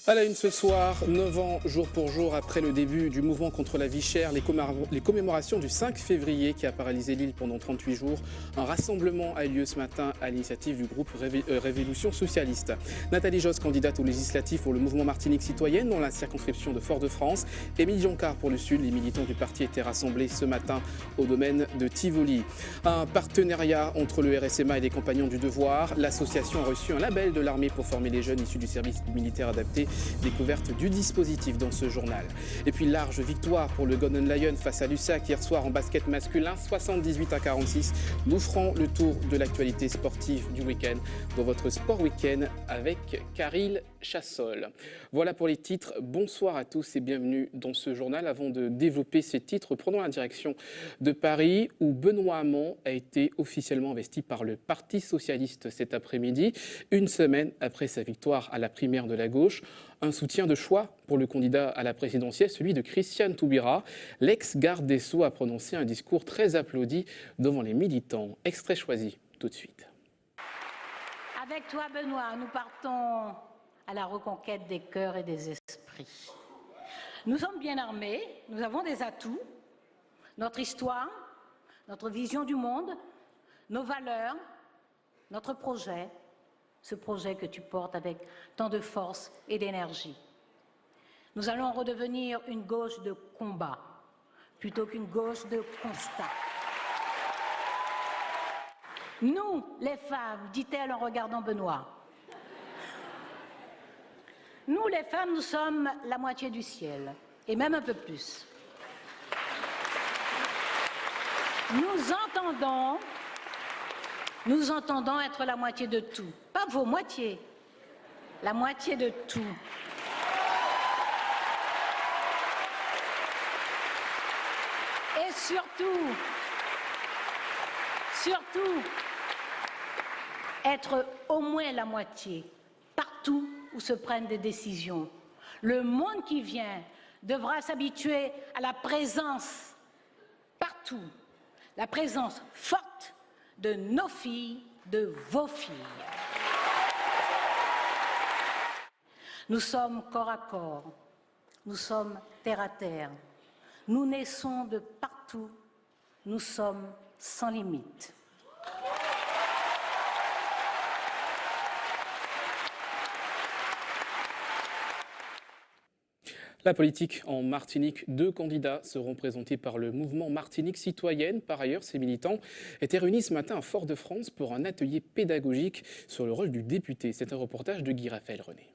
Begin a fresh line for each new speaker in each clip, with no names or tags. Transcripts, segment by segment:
À la une ce soir, 9 ans jour pour jour après le début du mouvement contre la vie chère, les commémorations du 5 février qui a paralysé l'île pendant 38 jours. Un rassemblement a eu lieu ce matin à l'initiative du groupe Révolution Socialiste. Nathalie Josse, candidate aux législatives pour le mouvement Martinique Citoyenne dans la circonscription de Fort-de-France. Émile Joncart pour le Sud, les militants du parti étaient rassemblés ce matin au domaine de Tivoli. Un partenariat entre le RSMA et les Compagnons du Devoir. L'association a reçu un label de l'armée pour former les jeunes issus du service militaire adapté. Découverte du dispositif dans ce journal. Et puis large victoire pour le Golden Lion face à l'USAC hier soir en basket masculin, 78-46. Nous ferons le tour de l'actualité sportive du week-end dans votre Sport Week-end avec Caril Chassol. Voilà pour les titres. Bonsoir à tous et bienvenue dans ce journal. Avant de développer ces titres, prenons la direction de Paris où Benoît Hamon a été officiellement investi par le Parti Socialiste cet après-midi, une semaine après sa victoire à la primaire de la gauche. Un soutien de choix pour le candidat à la présidentielle, celui de Christiane Taubira. L'ex-garde des Sceaux a prononcé un discours très applaudi devant les militants. Extrait choisi tout de suite.
Avec toi, Benoît, nous partons à la reconquête des cœurs et des esprits. Nous sommes bien armés, nous avons des atouts, notre histoire, notre vision du monde, nos valeurs, notre projet, ce projet que tu portes avec tant de force et d'énergie. Nous allons redevenir une gauche de combat plutôt qu'une gauche de constat. Nous, les femmes, dit-elle en regardant Benoît, nous, les femmes, nous sommes la moitié du ciel, et même un peu plus. Nous entendons être la moitié de tout. Pas vos moitiés, la moitié de tout. Et surtout, être au moins la moitié, partout où se prennent des décisions. Le monde qui vient devra s'habituer à la présence partout, la présence forte de nos filles, de vos filles. Nous sommes corps à corps, nous sommes terre à terre, nous naissons de partout, nous sommes sans limite.
La politique en Martinique, 2 candidats seront présentés par le mouvement Martinique Citoyenne. Par ailleurs, ces militants étaient réunis ce matin à Fort-de-France pour un atelier pédagogique sur le rôle du député. C'est un reportage de Guy Raphaël René.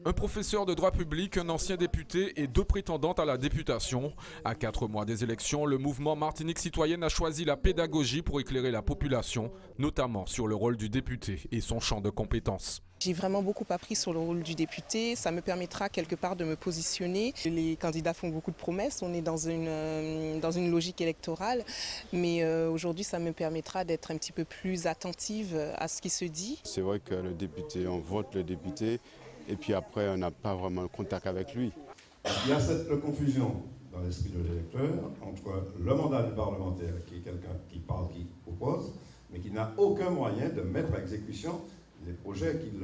Un professeur de droit public, un ancien député et 2 prétendantes à la députation. À 4 mois des élections, le mouvement Martinique Citoyenne a choisi la pédagogie pour éclairer la population, notamment sur le rôle du député et son champ de compétences.
J'ai vraiment beaucoup appris sur le rôle du député, ça me permettra quelque part de me positionner. Les candidats font beaucoup de promesses, on est dans une logique électorale, mais aujourd'hui ça me permettra d'être un petit peu plus attentive à ce qui se dit.
C'est vrai que le député, on vote le député et puis après on n'a pas vraiment contact avec lui.
Il y a cette confusion dans l'esprit de l'électeur entre le mandat du parlementaire qui est quelqu'un qui parle, qui propose, mais qui n'a aucun moyen de mettre à exécution les projets qu'il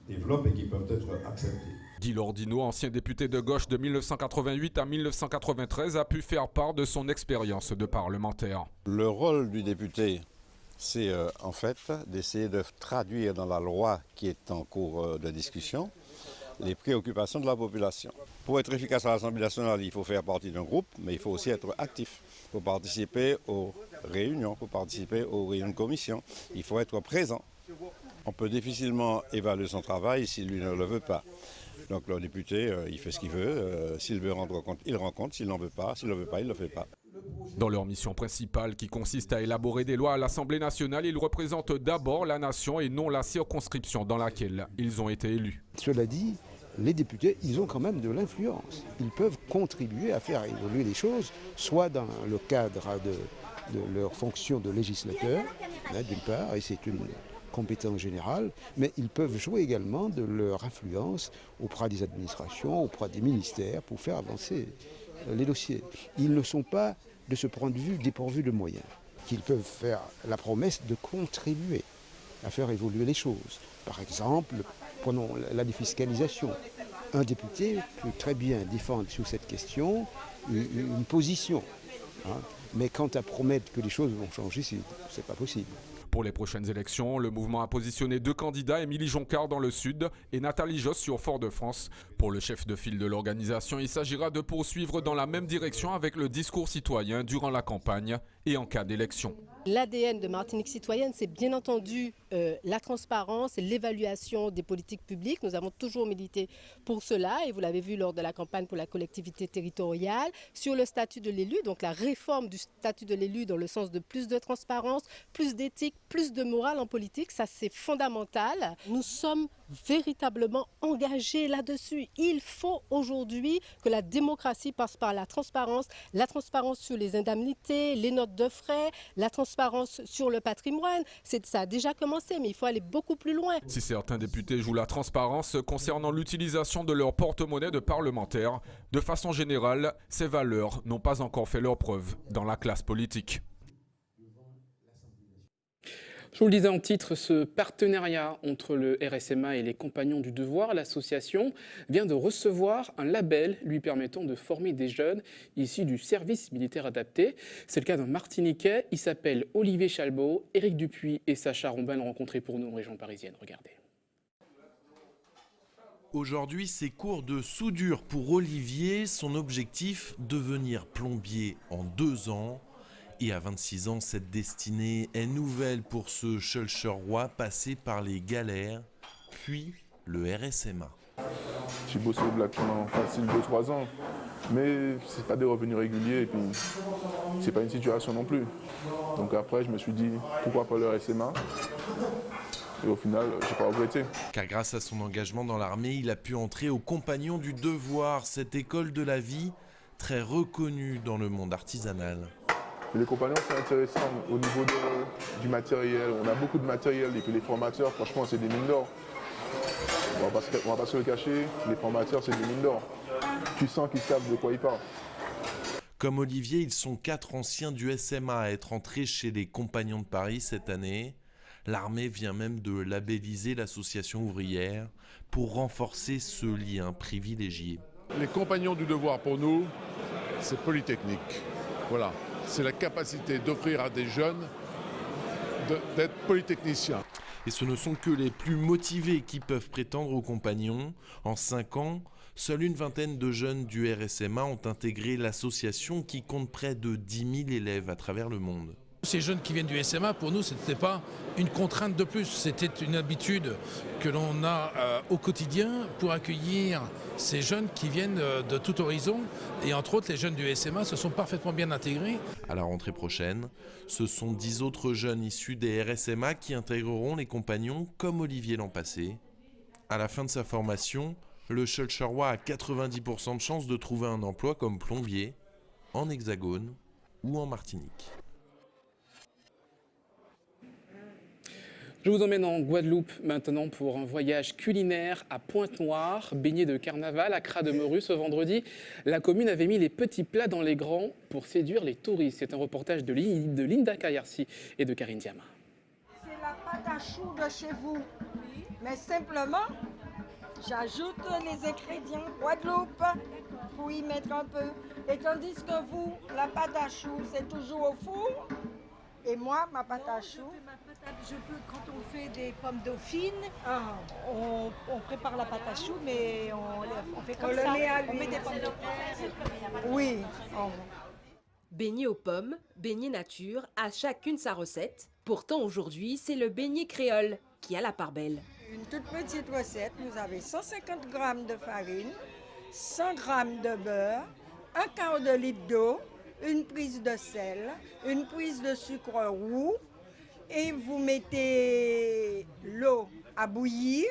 développe et qui peuvent être acceptés.
Guy Lordino, ancien député de gauche de 1988 à 1993, a pu faire part de son expérience de parlementaire.
Le rôle du député, c'est en fait d'essayer de traduire dans la loi qui est en cours de discussion les préoccupations de la population. Pour être efficace à l'Assemblée nationale, il faut faire partie d'un groupe, mais il faut aussi être actif. Il faut participer aux réunions, il faut participer aux réunions de commission, il faut être présent. On peut difficilement évaluer son travail si lui ne le veut pas. Donc le député, il fait ce qu'il veut. S'il veut rendre compte, il rend compte. S'il n'en veut pas, s'il ne le veut pas, il ne le fait pas.
Dans leur mission principale, qui consiste à élaborer des lois à l'Assemblée nationale, ils représentent d'abord la nation et non la circonscription dans laquelle ils ont été élus.
Cela dit, les députés, ils ont quand même de l'influence. Ils peuvent contribuer à faire évoluer les choses, soit dans le cadre de leur fonction de législateur, d'une part, et c'est une compétence générale, mais ils peuvent jouer également de leur influence auprès des administrations, auprès des ministères pour faire avancer les dossiers. Ils ne sont pas, de ce point de vue, dépourvus de moyens. Qu'ils peuvent faire la promesse de contribuer à faire évoluer les choses. Par exemple, Prenons la défiscalisation. Un député peut très bien défendre sur cette question une position. Hein. Mais quant à promettre que les choses vont changer, c'est pas possible.
Pour les prochaines élections, le mouvement a positionné 2 candidats, Émilie Joncard dans le sud et Nathalie Josse sur Fort-de-France. Pour le chef de file de l'organisation, il s'agira de poursuivre dans la même direction avec le discours citoyen durant la campagne et en cas d'élection.
L'ADN de Martinique citoyenne, c'est bien entendu la transparence et l'évaluation des politiques publiques. Nous avons toujours milité pour cela et vous l'avez vu lors de la campagne pour la collectivité territoriale. Sur le statut de l'élu, donc la réforme du statut de l'élu dans le sens de plus de transparence, plus d'éthique, plus de morale en politique, ça c'est fondamental. Nous sommes véritablement engagés là-dessus. Il faut aujourd'hui que la démocratie passe par la transparence sur les indemnités, les notes de frais, la transparence sur le patrimoine. Ça a déjà commencé, mais il faut aller beaucoup plus loin.
Si certains députés jouent la transparence concernant l'utilisation de leur porte-monnaie de parlementaires, de façon générale, ces valeurs n'ont pas encore fait leur preuve dans la classe politique.
Je vous le disais en titre, ce partenariat entre le RSMA et les Compagnons du Devoir, l'association, vient de recevoir un label lui permettant de former des jeunes issus du service militaire adapté. C'est le cas d'un Martiniquais, il s'appelle Olivier Chalbaud. Éric Dupuis et Sacha Rombin l'ont rencontré pour nous en région parisienne. Regardez.
Aujourd'hui, c'est cours de soudure pour Olivier. Son objectif, devenir plombier en 2 ans. Et à 26 ans, cette destinée est nouvelle pour ce Schulcherrois passé par les galères, puis le RSMA.
J'ai bossé au Black pendant facile 2-3 ans, mais c'est pas des revenus réguliers et puis c'est pas une situation non plus. Donc après, je me suis dit, pourquoi pas le RSMA ? Et au final, j'ai pas regretté.
Car grâce à son engagement dans l'armée, il a pu entrer aux Compagnons du Devoir, cette école de la vie très reconnue dans le monde artisanal.
Les compagnons, c'est intéressant au niveau du matériel. On a beaucoup de matériel et puis les formateurs, franchement, c'est des mines d'or. On va pas se le cacher, les formateurs, c'est des mines d'or. Tu sens qu'ils savent de quoi ils parlent.
Comme Olivier, ils sont 4 anciens du SMA à être entrés chez les Compagnons de Paris cette année. L'armée vient même de labelliser l'association ouvrière pour renforcer ce lien privilégié.
Les Compagnons du Devoir, pour nous, c'est Polytechnique. Voilà. C'est la capacité d'offrir à des jeunes d'être polytechniciens.
Et ce ne sont que les plus motivés qui peuvent prétendre aux Compagnons. En 5 ans, seule une vingtaine de jeunes du RSMA ont intégré l'association qui compte près de 10 000 élèves à travers le monde.
Ces jeunes qui viennent du SMA, pour nous, ce n'était pas une contrainte de plus. C'était une habitude que l'on a au quotidien pour accueillir ces jeunes qui viennent de tout horizon. Et entre autres, les jeunes du SMA se sont parfaitement bien intégrés.
À la rentrée prochaine, ce sont 10 autres jeunes issus des RSMA qui intégreront les Compagnons comme Olivier l'an passé. À la fin de sa formation, le Schulcherrois a 90% de chances de trouver un emploi comme plombier en Hexagone ou en Martinique.
Je vous emmène en Guadeloupe maintenant pour un voyage culinaire à Pointe-Noire, baigné de carnaval à Cras-de-Morue ce vendredi. La commune avait mis les petits plats dans les grands pour séduire les touristes. C'est un reportage de Linda Kayarsi et de Karine Diama.
C'est la pâte à choux de chez vous, mais simplement, j'ajoute les ingrédients Guadeloupe pour y mettre un peu. Et tandis que vous, la pâte à choux, c'est toujours au four. Et moi, ma pâte à choux.
Quand on fait des pommes dauphines, on prépare la pâte à choux, mais on fait comme ça. On met des pommes de terre.
Oui.
Beignet aux pommes, beignet nature, à chacune sa recette. Pourtant aujourd'hui, c'est le beignet créole qui a la part belle.
Une toute petite recette, vous avez 150 g de farine, 100 g de beurre, un quart de litre d'eau, une prise de sel, une prise de sucre roux, et vous mettez l'eau à bouillir.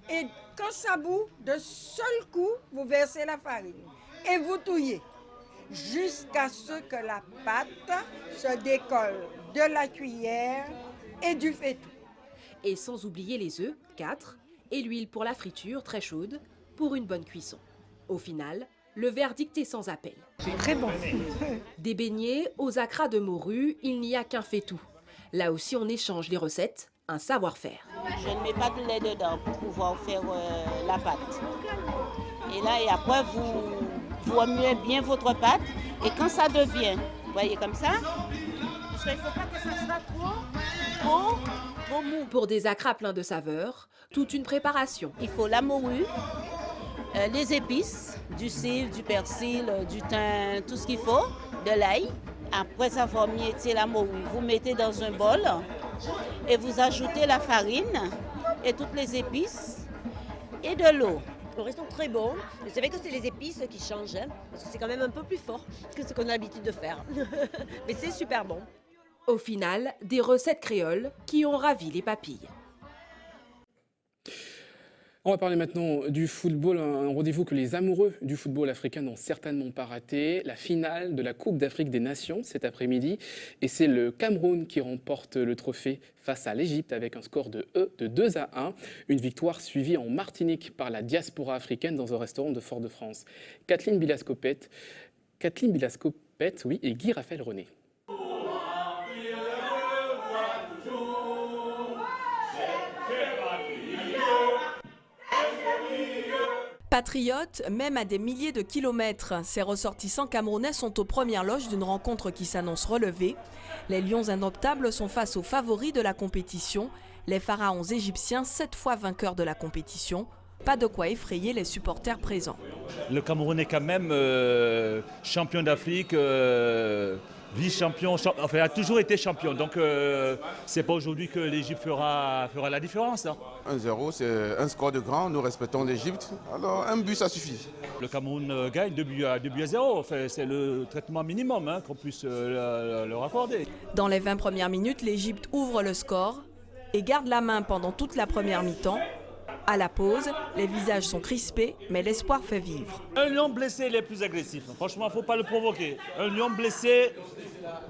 Et quand ça bout, de seul coup, vous versez la farine et vous touillez jusqu'à ce que la pâte se décolle de la cuillère et du faitout.
Et sans oublier les œufs, 4, et l'huile pour la friture très chaude pour une bonne cuisson. Au final, le verdict est sans appel.
C'est très bon.
Des beignets aux acras de morue, il n'y a qu'un faitout. Là aussi, on échange les recettes un savoir-faire.
Je ne mets pas de lait dedans pour pouvoir faire la pâte. Et là, et après, vous remuez bien votre pâte. Et quand ça devient, vous voyez comme ça, parce qu'il ne faut pas que ça soit trop mou.
Pour des acras pleins de saveurs, toute une préparation.
Il faut la morue, les épices, du cidre, du persil, du thym, tout ce qu'il faut, de l'ail. Après avoir mietté la morue, vous mettez dans un bol et vous ajoutez la farine et toutes les épices et de l'eau.
Le reste est très bon. C'est vrai que c'est les épices qui changent, hein, parce que c'est quand même un peu plus fort que ce qu'on a l'habitude de faire. Mais c'est super bon.
Au final, des recettes créoles qui ont ravi les papilles.
On va parler maintenant du football, un rendez-vous que les amoureux du football africain n'ont certainement pas raté. La finale de la Coupe d'Afrique des Nations cet après-midi. Et c'est le Cameroun qui remporte le trophée face à l'Égypte avec un score de 2-1. Une victoire suivie en Martinique par la diaspora africaine dans un restaurant de Fort-de-France. Kathleen Bilascopette, oui, et Guy-Raphaël René.
Patriotes, même à des milliers de kilomètres, ces ressortissants camerounais sont aux premières loges d'une rencontre qui s'annonce relevée. Les Lions indomptables sont face aux favoris de la compétition, les pharaons égyptiens 7 fois vainqueurs de la compétition. Pas de quoi effrayer les supporters présents.
Le Cameroun est quand même champion d'Afrique, vice-champion, enfin a toujours été champion. Donc c'est pas aujourd'hui que l'Égypte fera la différence. Hein.
1-0, c'est un score de grand, nous respectons l'Égypte. Alors un but ça suffit.
Le Cameroun gagne 2-0, enfin, c'est le traitement minimum hein, qu'on puisse leur accorder.
Dans les 20 premières minutes, l'Égypte ouvre le score et garde la main pendant toute la première mi-temps. À la pause, les visages sont crispés, mais l'espoir fait vivre.
Un lion blessé, il est plus agressif. Franchement, il ne faut pas le provoquer. Un lion blessé,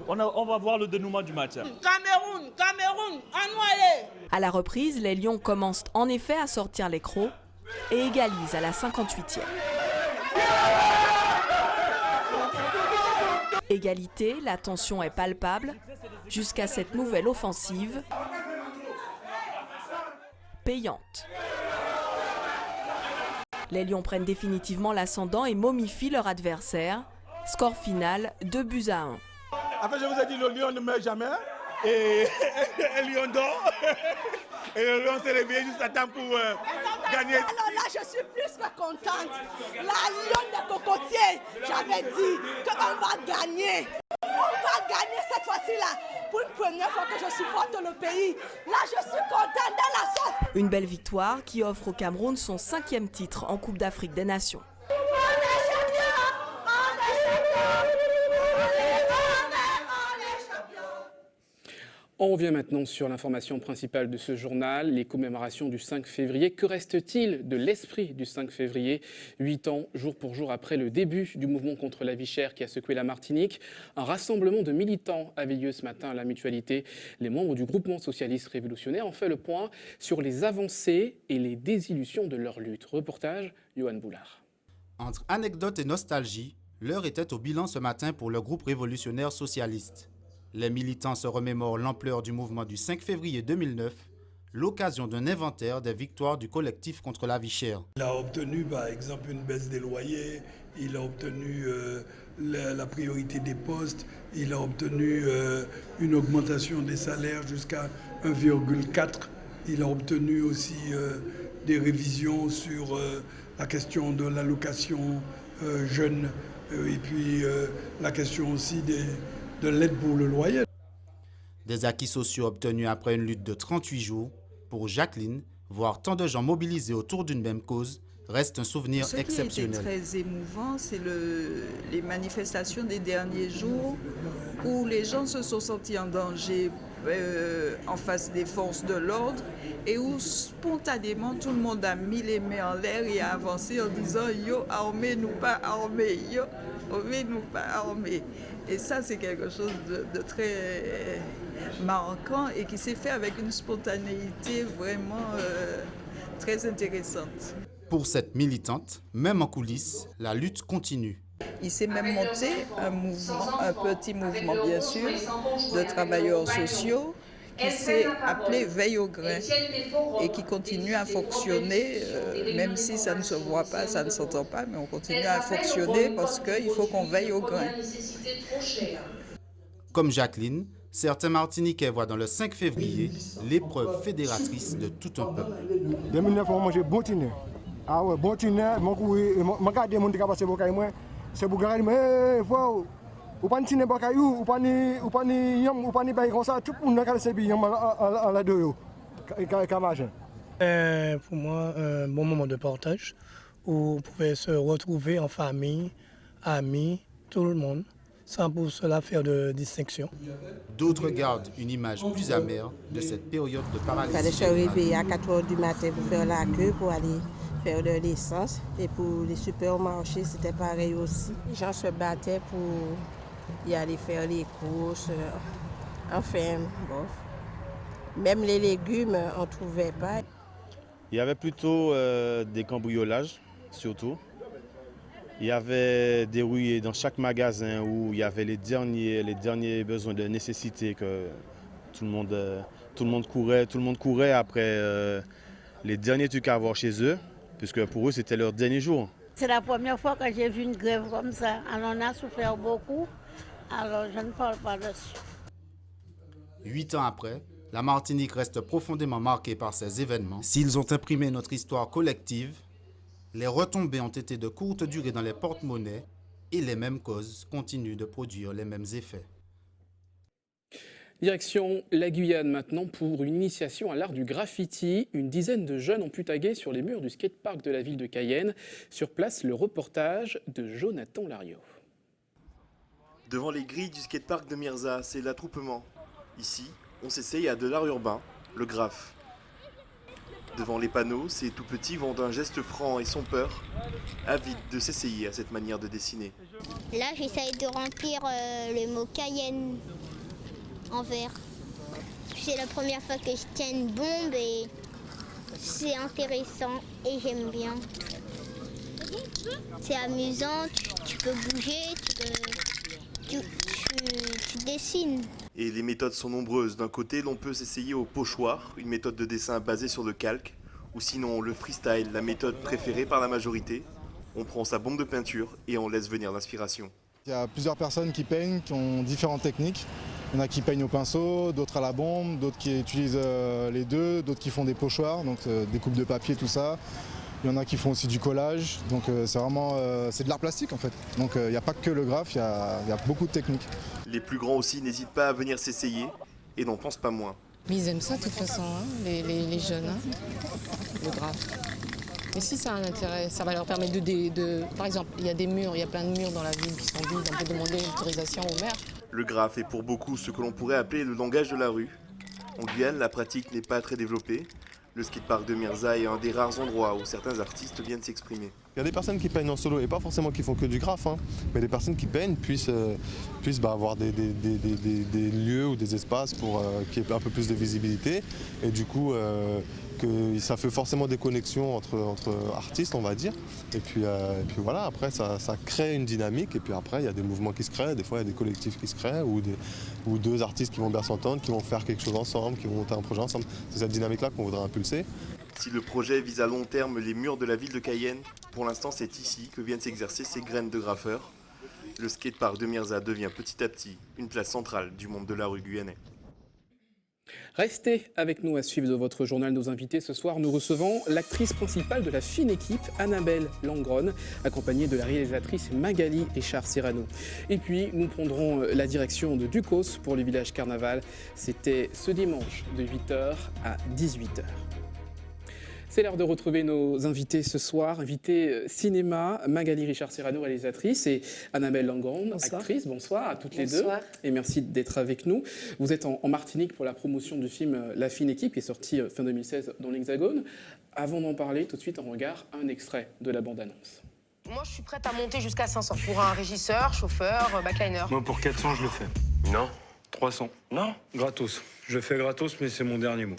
on va voir le dénouement du match.
Cameroun, à nous aller.
À la reprise, les Lions commencent en effet à sortir les crocs et égalisent à la 58e. Égalité, la tension est palpable jusqu'à cette nouvelle offensive payante. Les Lions prennent définitivement l'ascendant et momifient leur adversaire. Score final, 2-1.
En fait, je vous ai dit, le lion ne meurt jamais. Et le lion dort. Et le lion s'est réveillé juste à temps pour gagner.
Alors là, je suis plus que contente. La lionne de cocotier, j'avais dit qu'on va gagner. On va gagner cette fois-ci-là. Pour une première fois que je supporte le pays. Là, je suis contente dans la sauce.
Une belle victoire qui offre au Cameroun son 5e titre en Coupe d'Afrique des Nations.
On revient maintenant sur l'information principale de ce journal, les commémorations du 5 février. Que reste-t-il de l'esprit du 5 février, 8 ans, jour pour jour après le début du mouvement contre la vie chère qui a secoué la Martinique? Un rassemblement de militants avait lieu ce matin à la Mutualité. Les membres du groupement socialiste révolutionnaire ont fait le point sur les avancées et les désillusions de leur lutte. Reportage, Johan Boulard.
Entre anecdotes et nostalgie, l'heure était au bilan ce matin pour le groupe révolutionnaire socialiste. Les militants se remémorent l'ampleur du mouvement du 5 février 2009, l'occasion d'un inventaire des victoires du collectif contre la vie chère.
Il a obtenu par exemple une baisse des loyers, il a obtenu la priorité des postes, il a obtenu une augmentation des salaires jusqu'à 1,4. Il a obtenu aussi des révisions sur la question de l'allocation jeune et puis la question aussi de l'aide pour le loyer.
Des acquis sociaux obtenus après une lutte de 38 jours, pour Jacqueline, voir tant de gens mobilisés autour d'une même cause, reste un souvenir exceptionnel.
Ce qui était très émouvant, c'est les manifestations des derniers jours où les gens se sont sentis en danger en face des forces de l'ordre et où spontanément tout le monde a mis les mains en l'air et a avancé en disant « Yo, armez-nous pas armés, yo, armez-nous pas armés ». Et ça, c'est quelque chose de très marquant et qui s'est fait avec une spontanéité vraiment très intéressante.
Pour cette militante, même en coulisses, la lutte continue.
Il s'est même monté un petit mouvement bien sûr, de travailleurs sociaux qui s'est appelé Veille au grain et qui continue à fonctionner, même si ça ne se voit pas, ça ne s'entend pas, mais on continue à fonctionner parce qu'il faut qu'on veille au grain.
Comme Jacqueline, certains Martiniquais voient dans le 5 février l'épreuve fédératrice de tout un peuple.
2009, on mangeait bon tiner. Ah ouais, bon tiner, mon gars de mon qui passé pour moi, c'est pour gagner, mais faut ou pas tiner pour caillou, ou pas ni yam, ou pas ni bail comme ça, tout le monde a c'est yam à la deux et camage.
Pour moi, un bon moment de partage où on pouvait se retrouver en famille, amis, tout le monde, sans pour cela faire de distinction.
D'autres gardent une image plus amère de cette période de paralysie.
Je suis arrivé à 4 h du matin pour faire la queue, pour aller faire de l'essence. Et pour les supermarchés, c'était pareil aussi. Les gens se battaient pour y aller faire les courses. Enfin, bon. Même les légumes, on ne trouvait pas.
Il y avait plutôt des cambriolages, surtout. Il y avait des rouillés dans chaque magasin où il y avait les derniers besoins de nécessité que tout le monde courait après les derniers trucs à avoir chez eux, puisque pour eux c'était leur dernier jour.
C'est la première fois que j'ai vu une grève comme ça. Alors on a souffert beaucoup, alors je ne parle pas dessus.
8 ans après, la Martinique reste profondément marquée par ces événements. S'ils ont imprimé notre histoire collective, les retombées ont été de courte durée dans les porte-monnaies et les mêmes causes continuent de produire les mêmes effets.
Direction la Guyane maintenant pour une initiation à l'art du graffiti. Une dizaine de jeunes ont pu taguer sur les murs du skatepark de la ville de Cayenne. Sur place, le reportage de Jonathan Lariot.
Devant les grilles du skatepark de Mirza, c'est l'attroupement. Ici, on s'essaye à de l'art urbain, le graphe. Devant les panneaux, ces tout petits vont d'un geste franc et sans peur, avides de s'essayer à cette manière de dessiner.
Là, j'essaye de remplir le mot Cayenne en vert. C'est la première fois que je tiens une bombe et c'est intéressant et j'aime bien. C'est amusant, tu peux bouger, tu dessines.
Et les méthodes sont nombreuses. D'un côté, l'on peut s'essayer au pochoir, une méthode de dessin basée sur le calque, ou sinon le freestyle, la méthode préférée par la majorité. On prend sa bombe de peinture et on laisse venir l'inspiration.
Il y a plusieurs personnes qui peignent, qui ont différentes techniques. Il y en a qui peignent au pinceau, d'autres à la bombe, d'autres qui utilisent les deux, d'autres qui font des pochoirs, donc des coupes de papier, tout ça. Il y en a qui font aussi du collage, donc c'est vraiment c'est de l'art plastique en fait. Donc il n'y a pas que le graphe, il y a beaucoup de techniques.
Les plus grands aussi n'hésitent pas à venir s'essayer et n'en pensent pas moins.
Mais ils aiment ça de toute façon, hein, les jeunes, hein, le graphe. Mais si ça a un intérêt, ça va leur permettre Par exemple, il y a des murs, il y a plein de murs dans la ville qui sont vides, on peut demander l'autorisation au maire.
Le graphe est pour beaucoup ce que l'on pourrait appeler le langage de la rue. En Guyane, la pratique n'est pas très développée. Le skatepark de Mirza est un des rares endroits où certains artistes viennent s'exprimer.
Il y a des personnes qui peignent en solo et pas forcément qui font que du graphe, hein, mais des personnes qui peignent puissent avoir des lieux ou des espaces pour qu'il y ait un peu plus de visibilité et du coup que ça fait forcément des connexions entre artistes, on va dire. Et puis voilà, après ça crée une dynamique et puis après il y a des mouvements qui se créent, des fois il y a des collectifs qui se créent ou deux artistes qui vont bien s'entendre, qui vont faire quelque chose ensemble, qui vont monter un projet ensemble. C'est cette dynamique-là qu'on voudrait impulser.
Si le projet vise à long terme les murs de la ville de Cayenne, pour l'instant c'est ici que viennent s'exercer ces graines de graffeurs. Le skatepark de Mirza devient petit à petit une place centrale du monde de la rue guyanais.
Restez avec nous à suivre de votre journal nos invités. Ce soir, nous recevons l'actrice principale de la fine équipe, Annabelle Langron, accompagnée de la réalisatrice Magali Richard-Serrano. Et puis, nous prendrons la direction de Ducos pour le village carnaval. C'était ce dimanche de 8h à 18h. C'est l'heure de retrouver nos invités ce soir. Invité cinéma, Magali Richard-Serrano, réalisatrice, et Annabelle Langron, actrice. Bonsoir à toutes les deux. Et merci d'être avec nous. Vous êtes en Martinique pour la promotion du film La fine équipe, qui est sorti fin 2016 dans l'Hexagone. Avant d'en parler, tout de suite, on regarde un extrait de la bande-annonce.
Moi, je suis prête à monter jusqu'à 500 pour un régisseur, chauffeur, backliner.
Moi, pour 400, je le fais.
Non.
300. Non. Gratos. Je fais gratos, mais c'est mon dernier mot.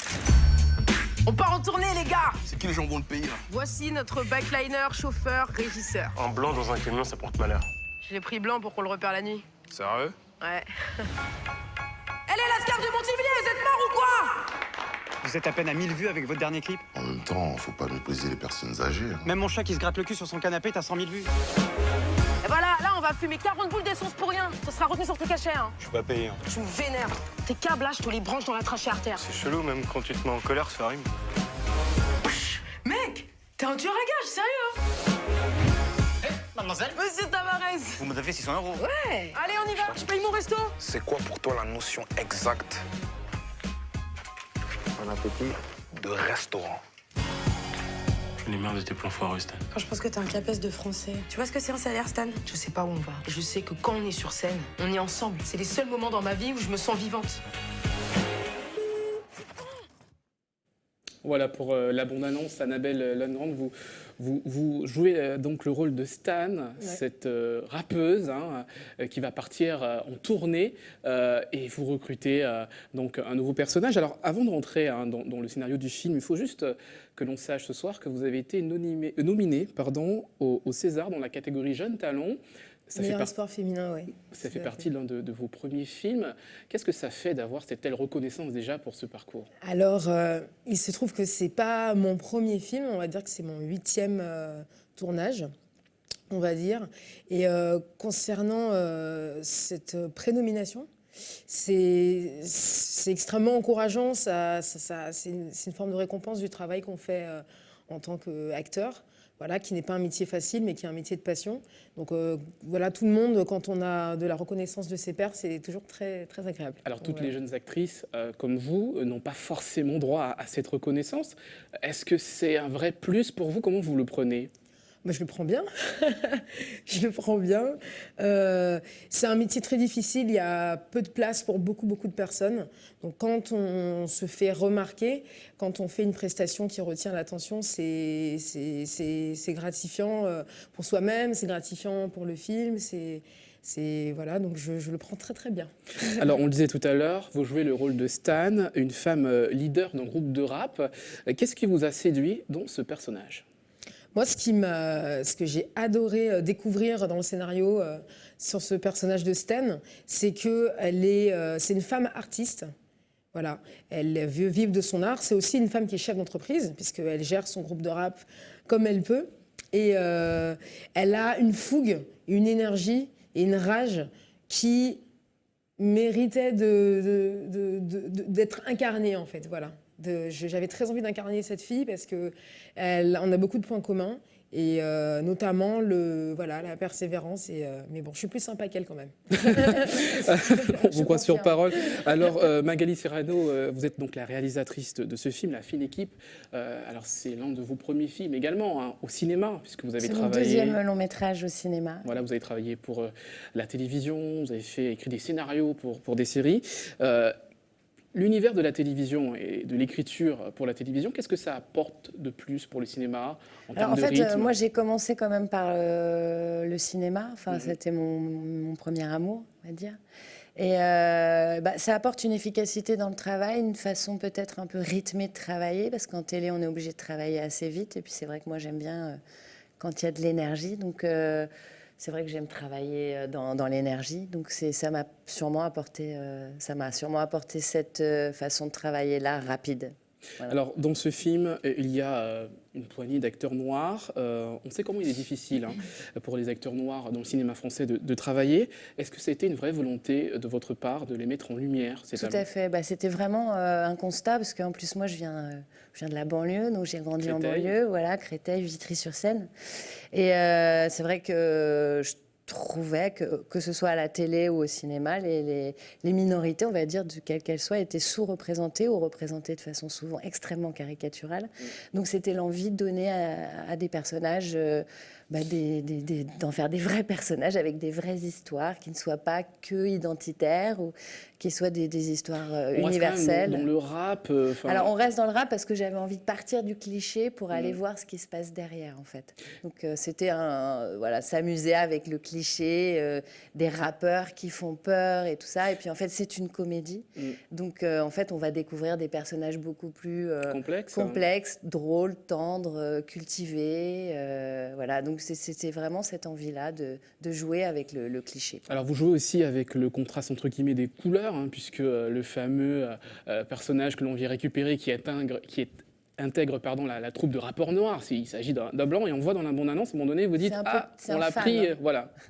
On part en tournée, les gars!
C'est qui les jambons de pays, là?
Voici notre backliner, chauffeur, régisseur.
Un blanc dans un camion, ça porte malheur.
Je l'ai pris blanc pour qu'on le repère la nuit.
Sérieux?
Ouais. Elle est la scarpe de Montivilliers, vous êtes mort ou quoi?
Vous êtes à peine à 1000 vues avec votre dernier clip.
En même temps, faut pas mépriser les personnes âgées. Hein.
Même mon chat qui se gratte le cul sur son canapé, t'as 100 000 vues.
Et voilà, là on va fumer 40 boules d'essence pour rien. Ça sera retenu sur tes cachets. Hein.
Je suis pas payé. Hein.
Tu me vénères. Tes câbles là, je te les branche dans la trachée artère.
C'est chelou, même quand tu te mets en colère, ça rime.
Mec, t'es un tueur à gages, sérieux hein?
Mademoiselle?
Monsieur Tavares.
Vous me devez 600 €.
Ouais. Allez, on y va, je paye mon resto.
C'est quoi pour toi la notion exacte
Bon appétit.
de restaurant?
J'en ai marre de tes plans foireux, Stan.
Quand je pense que t'es un capes de français. Tu vois ce que c'est un salaire, Stan? Je sais pas où on va. Je sais que quand on est sur scène, on est ensemble. C'est les seuls moments dans ma vie où je me sens vivante.
Voilà pour la bande-annonce. Annabelle Lundgren, vous jouez donc le rôle de Stan, cette rappeuse qui va partir en tournée et vous recrutez donc un nouveau personnage. Alors avant de rentrer dans le scénario du film, il faut juste que l'on sache ce soir que vous avez été nominé au César dans la catégorie Jeune Talent.
Meilleur espoir féminin, oui.
Ça fait partie de l'un de vos premiers films. Qu'est-ce que ça fait d'avoir cette telle reconnaissance déjà pour ce parcours?
Alors, il se trouve que c'est pas mon premier film, on va dire que c'est mon 8e tournage, on va dire. Et concernant cette prénomination, c'est extrêmement encourageant. C'est une forme de récompense du travail qu'on fait en tant qu'acteur. Voilà, qui n'est pas un métier facile, mais qui est un métier de passion. Donc voilà, tout le monde, quand on a de la reconnaissance de ses pairs, c'est toujours très, très agréable.
Alors toutes les jeunes actrices comme vous n'ont pas forcément droit à cette reconnaissance. Est-ce que c'est un vrai plus pour vous? Comment vous le prenez?
Moi, je le prends bien. Je le prends bien. C'est un métier très difficile. Il y a peu de place pour beaucoup, beaucoup de personnes. Donc, quand on se fait remarquer, quand on fait une prestation qui retient l'attention, c'est gratifiant pour soi-même, c'est gratifiant pour le film. Voilà, donc je le prends très, très bien.
Alors, on le disait tout à l'heure, vous jouez le rôle de Stan, une femme leader d'un groupe de rap. Qu'est-ce qui vous a séduit dans ce personnage?
Moi, ce que j'ai adoré découvrir dans le scénario sur ce personnage de Stan, c'est c'est une femme artiste. Voilà, elle veut vivre de son art. C'est aussi une femme qui est chef d'entreprise, puisqu'elle gère son groupe de rap comme elle peut. Et elle a une fougue, une énergie et une rage qui méritait d'être incarnée, en fait. Voilà. J'avais très envie d'incarner cette fille parce qu'on a beaucoup de points communs et notamment la persévérance. Mais bon, je suis plus sympa qu'elle quand même.
On vous croit sur parole. Alors Magali Serrano, vous êtes donc la réalisatrice de ce film, La Fine Équipe. Alors c'est l'un de vos premiers films également au cinéma, puisque vous avez travaillé.
C'est mon 2e long métrage au cinéma.
Voilà, vous avez travaillé pour la télévision, vous avez écrit des scénarios pour des séries. L'univers de la télévision et de l'écriture pour la télévision, qu'est-ce que ça apporte de plus pour le cinéma en termes de rythme?
Moi, j'ai commencé quand même par le cinéma. Enfin, c'était mon premier amour, on va dire. Et ça apporte une efficacité dans le travail, une façon peut-être un peu rythmée de travailler, parce qu'en télé, on est obligé de travailler assez vite. Et puis, c'est vrai que moi, j'aime bien quand il y a de l'énergie. Donc, c'est vrai que j'aime travailler dans l'énergie, donc ça m'a sûrement apporté cette façon de travailler là rapide. Voilà.
Alors dans ce film, il y a une poignée d'acteurs noirs. On sait comment il est difficile pour les acteurs noirs dans le cinéma français de travailler. Est-ce que c'était une vraie volonté de votre part de les mettre en lumière, ces talents?
Tout à fait. C'était vraiment un constat, parce qu'en plus moi je viens de la banlieue, donc j'ai grandi en banlieue, voilà, Créteil, Vitry-sur-Seine. Et c'est vrai que je trouvais que ce soit à la télé ou au cinéma, les minorités, on va dire, quelles qu'elles soient, étaient sous-représentées ou représentées de façon souvent extrêmement caricaturale. Donc c'était l'envie de donner à des personnages, d'en faire des vrais personnages avec des vraies histoires qui ne soient pas que identitaires ou qui soient des histoires universelles.
Dans le rap.
Alors on reste dans le rap parce que j'avais envie de partir du cliché pour aller voir ce qui se passe derrière, en fait. Donc c'était s'amuser avec le cliché clichés, des rappeurs qui font peur et tout ça. Et puis en fait, c'est une comédie. Donc en fait, on va découvrir des personnages beaucoup plus complexes, drôles, tendres, cultivés. Voilà, donc c'est vraiment cette envie-là de jouer avec le cliché.
Alors vous jouez aussi avec le contraste entre guillemets des couleurs, hein, puisque le fameux personnage que l'on vient récupérer qui intègre la troupe de rappeurs noirs. Il s'agit d'un blanc et on voit dans la bande-annonce, à un moment donné, vous dites on l'a pris,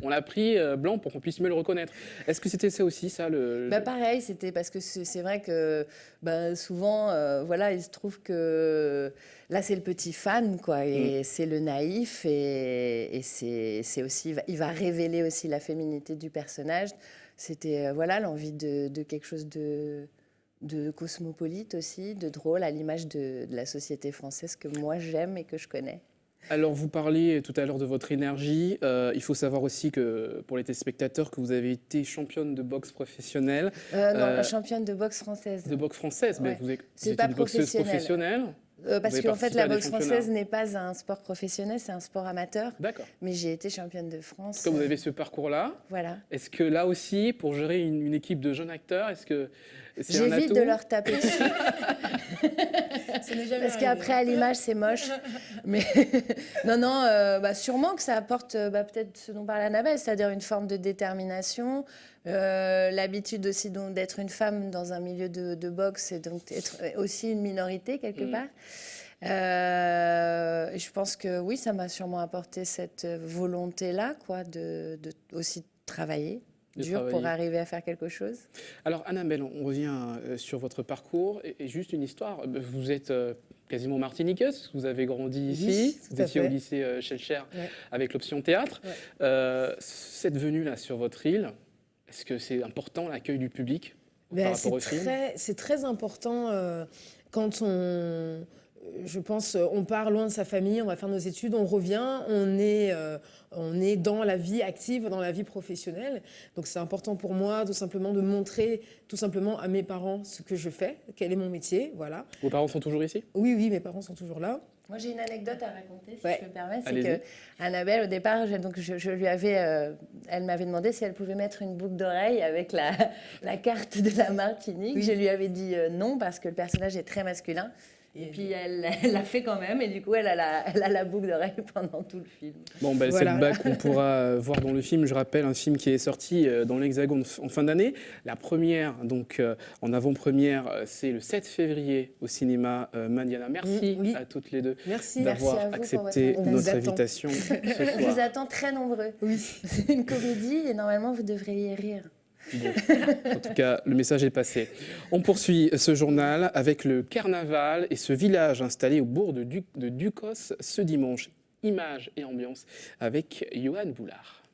on l'a pris blanc pour qu'on puisse mieux le reconnaître. Est-ce que c'était ça aussi, ça
Pareil, c'était parce que c'est vrai que souvent, il se trouve que là, c'est le petit fan, quoi, et c'est le naïf, et c'est aussi, il va révéler aussi la féminité du personnage. C'était l'envie de quelque chose de cosmopolite aussi, de drôle, à l'image de la société française que moi j'aime et que je connais.
Alors vous parliez tout à l'heure de votre énergie. Il faut savoir aussi que pour les téléspectateurs que vous avez été championne de boxe professionnelle.
Non, championne de boxe française.
De boxe française, mais vous êtes
pas
une boxeuse professionnelle.
Parce qu'en fait, la boxe française n'est pas un sport professionnel, c'est un sport amateur.
D'accord.
Mais j'ai été championne de France.
Comme vous avez ce parcours-là.
Voilà.
Est-ce que là aussi, pour gérer une équipe de jeunes acteurs, est-ce que c'est un atout ?
J'évite de leur taper dessus. Parce qu'après, à l'image, c'est moche. Mais sûrement que ça apporte peut-être ce dont parlait Annabelle, c'est-à-dire une forme de détermination, l'habitude aussi d'être une femme dans un milieu de boxe et donc être aussi une minorité quelque part. Je pense que oui, ça m'a sûrement apporté cette volonté-là, quoi, de aussi travailler. Pour arriver à faire quelque chose.
Alors Annabelle, on revient sur votre parcours et juste une histoire. Vous êtes quasiment martiniqueuse, vous avez grandi ici, vous étiez au lycée Schellcher avec l'option théâtre. Cette venue-là sur votre île, est-ce que c'est important l'accueil du public par rapport au film ?
C'est très important quand je pense, on part loin de sa famille, on va faire nos études, on revient, on est dans la vie active, dans la vie professionnelle. Donc c'est important pour moi tout simplement de montrer tout simplement à mes parents ce que je fais, quel est mon métier, voilà.
Vos parents sont toujours ici ?
Oui, mes parents sont toujours là.
Moi, j'ai une anecdote à raconter, si je peux me permettre. C'est que Annabelle, au départ, je lui avais, elle m'avait demandé si elle pouvait mettre une boucle d'oreille avec la carte de la Martinique. Oui. Je lui avais dit non, parce que le personnage est très masculin. Et puis elle l'a fait quand même, et du coup elle a la boucle d'oreille pendant tout le film.
Bon, cette bague qu'on pourra voir dans le film, je rappelle, un film qui est sorti dans l'Hexagone en fin d'année. La première, donc en avant-première, c'est le 7 février au cinéma Mandiana. Merci à toutes les deux d'avoir accepté notre invitation ce soir.
Je vous attends très nombreux. Oui. C'est une comédie et normalement vous devriez rire.
Bon. En tout cas, le message est passé. On poursuit ce journal avec le carnaval et ce village installé au bourg de Ducos ce dimanche. Images et ambiance avec Johan Boulard.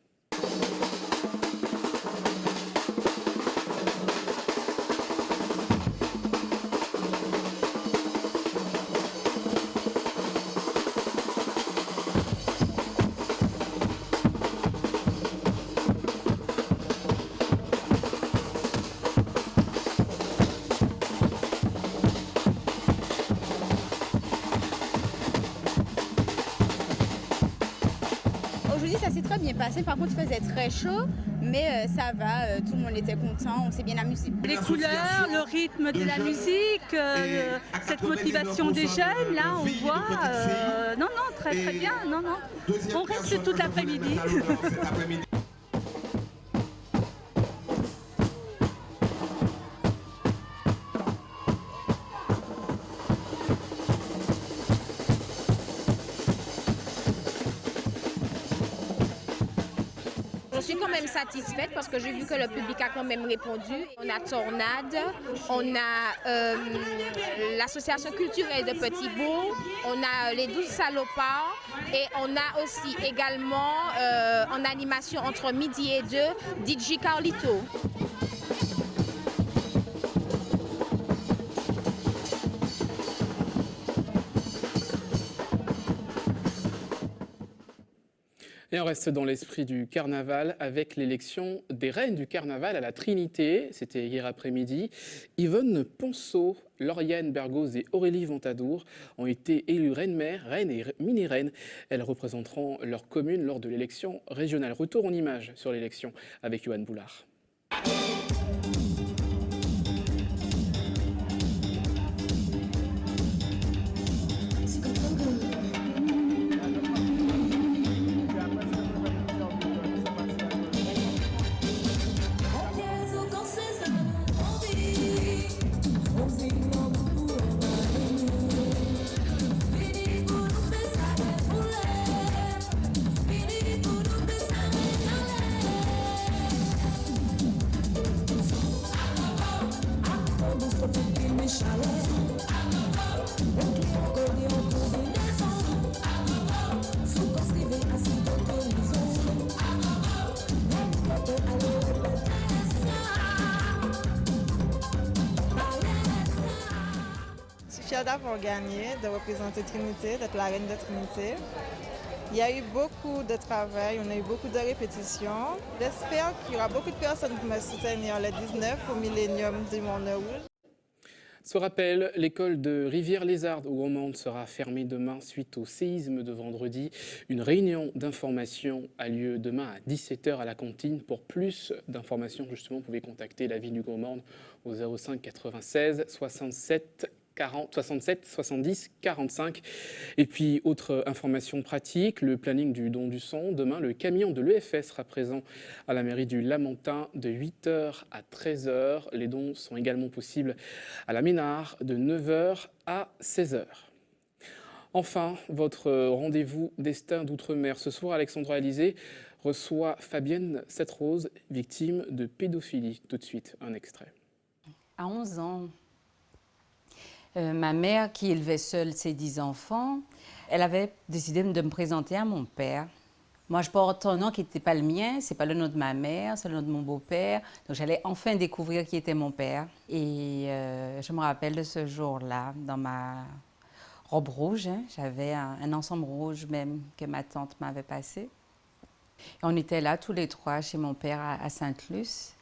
Ça s'est très bien passé, par contre il faisait très chaud, mais ça va, tout le monde était content, on s'est bien amusé.
Les couleurs, le rythme de la musique, cette motivation des jeunes, là on voit, très très bien, on reste tout l'après-midi.
Je suis quand même satisfaite parce que j'ai vu que le public a quand même répondu. On a Tornade, on a l'association culturelle de Petit-Bourg, on a les 12 salopards et on a aussi également en animation entre midi et 2, DJ Carlito.
Et on reste dans l'esprit du carnaval avec l'élection des reines du carnaval à la Trinité. C'était hier après-midi. Yvonne Ponceau, Lauriane Bergoz et Aurélie Ventadour ont été élues reines-mères, reines et mini-reines. Elles représenteront leur commune lors de l'élection régionale. Retour en images sur l'élection avec Yohan Boulard.
Je suis fière d'avoir gagné, de représenter Trinité, d'être la reine de Trinité. Il y a eu beaucoup de travail, on a eu beaucoup de répétitions. J'espère qu'il y aura beaucoup de personnes qui me soutenir le 19 au Millénium du Mont-Rouge.
Ce rappel, l'école de Rivière-les-Ardes au Grand-Mande sera fermée demain suite au séisme de vendredi. Une réunion d'information a lieu demain à 17 h à la cantine. Pour plus d'informations, justement, vous pouvez contacter la ville du Grand-Mande au 05 96 67 70 45. Et puis, autre information pratique, le planning du don du sang. Demain, le camion de l'EFS sera présent à la mairie du Lamentin de 8 h à 13 h. Les dons sont également possibles à la Ménard de 9 h à 16 h. Enfin, votre rendez-vous Destin d'Outre-mer. Ce soir, Alexandra Alizé reçoit Fabienne Setrose, victime de pédophilie. Tout de suite, un extrait.
À 11 ans, ma mère, qui élevait seule ses 10 enfants, elle avait décidé de me présenter à mon père. Moi, je porte un nom qui n'était pas le mien, c'est pas le nom de ma mère, c'est le nom de mon beau-père. Donc, j'allais enfin découvrir qui était mon père. Et je me rappelle de ce jour-là, dans ma robe rouge, j'avais un ensemble rouge même que ma tante m'avait passé. Et on était là tous les trois chez mon père à Sainte-Luce.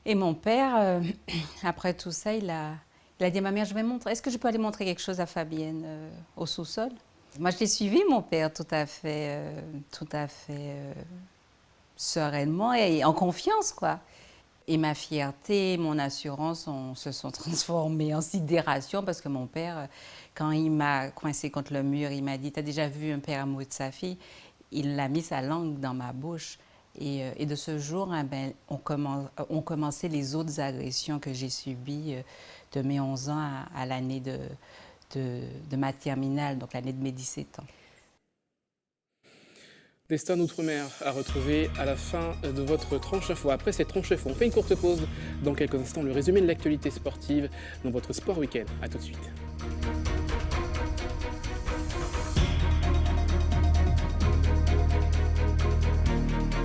Et mon père, après tout ça, il a dit à ma mère, est-ce que je peux aller montrer quelque chose à Fabienne au sous-sol? Moi, je l'ai suivi, mon père, tout à fait sereinement et en confiance, quoi. Et ma fierté, mon assurance se sont transformées en sidération parce que mon père, quand il m'a coincé contre le mur, il m'a dit, t'as déjà vu un père amoureux de sa fille? Il a mis sa langue dans ma bouche. Et de ce jour, ont commencé les autres agressions que j'ai subies de mes 11 ans à l'année de ma terminale, donc l'année de mes 17 ans.
Destin d'Outre-mer à retrouver à la fin de votre tranche info. Après cette tranche info, on fait une courte pause. Dans quelques instants, le résumé de l'actualité sportive dans votre Sport Week-end. A tout de suite.